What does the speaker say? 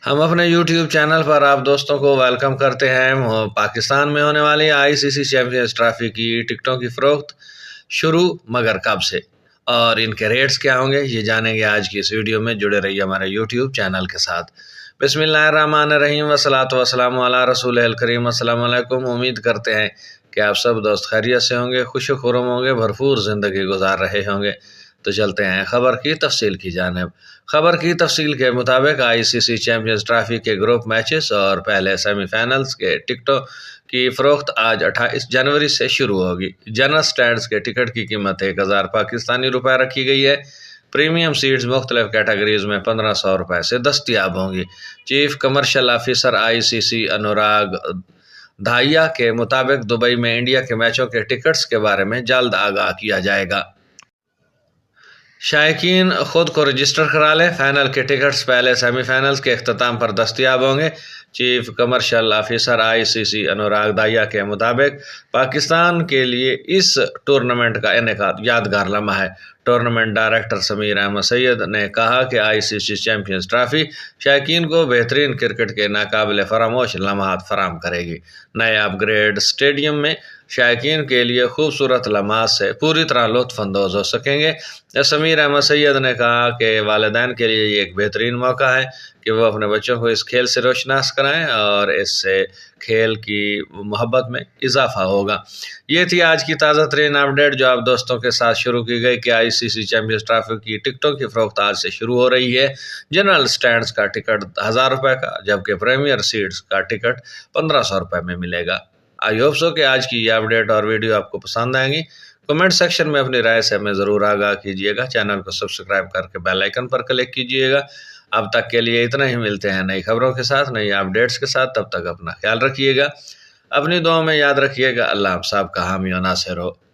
ہم اپنے YouTube channel پر آپ دوستوں کو ویلکم کرتے ہیں۔ پاکستان میں ہونے والی ICC چیمپئنز ٹرافی کی ٹکٹوں کی فروخت شروع، مگر کب سے اور ان کے ریٹس کیا ہوں گے، یہ جانیں گے آج کی اس ویڈیو میں۔ جڑے رہیے ہمارے یوٹیوب چینل کے ساتھ۔ بسم اللہ الرحمن الرحیم، والصلاۃ والسلام علی رسول الکریم۔ السلام علیکم۔ امید کرتے ہیں کہ آپ سب دوست خیریت سے ہوں گے، خوش و خرم ہوں گے، بھرپور زندگی گزار رہے ہوں گے۔ تو چلتے ہیں خبر کی تفصیل کی جانب۔ خبر کی تفصیل کے مطابق ICC چیمپئنز ٹرافی کے گروپ میچز اور پہلے سیمی فائنلز کے ٹکٹوں کی فروخت آج 28 جنوری سے شروع ہوگی۔ جنرل سٹینڈز کے ٹکٹ کی قیمت 1000 پاکستانی روپے رکھی گئی ہے۔ پریمیم سیٹز مختلف کیٹیگریز میں 1500 روپے سے دستیاب ہوں گی۔ Chief commercial officer ICC Anurag Dahiya کے مطابق دبئی میں انڈیا کے میچوں کے ٹکٹس کے بارے میں جلد آگاہ کیا جائے گا۔ شائقین خود کو رجسٹر کرا لیں، فائنل کے ٹکٹس پہلے سیمی فائنلز کے اختتام پر دستیاب ہوں گے۔ Chief commercial officer ICC Anurag Dahiya کے مطابق پاکستان کے لیے اس ٹورنامنٹ کا انعقاد یادگار لمحہ ہے۔ ٹورنامنٹ ڈائریکٹر سمیر احمد سید نے کہا کہ ICC چیمپئنز ٹرافی شائقین کو بہترین کرکٹ کے ناقابل فراموش لمحات فراہم کرے گی۔ نئے اپ گریڈ اسٹیڈیم میں شائقین کے لیے خوبصورت لمحات سے پوری طرح لطف اندوز ہو سکیں گے۔ سمیر احمد سید نے کہا کہ والدین کے لیے یہ ایک بہترین موقع ہے کہ وہ اپنے بچوں کو اس کھیل سے روشناس کرائیں اور اس سے کھیل کی محبت میں اضافہ ہوگا۔ یہ تھی آج کی تازہ ترین اپڈیٹ جو آپ دوستوں کے ساتھ شروع کی گئی کہ ICC چیمپئنز ٹرافی کی ٹکٹوں کی فروخت آج سے شروع ہو رہی ہے۔ جنرل سٹینڈز کا ٹکٹ 1000 روپے کا، جبکہ پریمیئر سیٹس کا ٹکٹ 1500 روپے میں ملے گا۔ آئی ہوپ سو کہ آج کی یہ اپڈیٹ اور ویڈیو آپ کو پسند آئیں گی۔ کمنٹ سیکشن میں اپنی رائے سے ہمیں ضرور آگاہ کیجیے گا۔ چینل کو سبسکرائب کر کے بیل آئیکن پر کلک کیجیے گا۔ اب تک کے لیے اتنا ہی، ملتے ہیں نئی خبروں کے ساتھ، نئی اپڈیٹس کے ساتھ۔ تب تک اپنا خیال رکھیے گا، اپنی دعاؤں میں یاد رکھیے گا۔ اللہ آپ سب کا حامی و ناصر ہو۔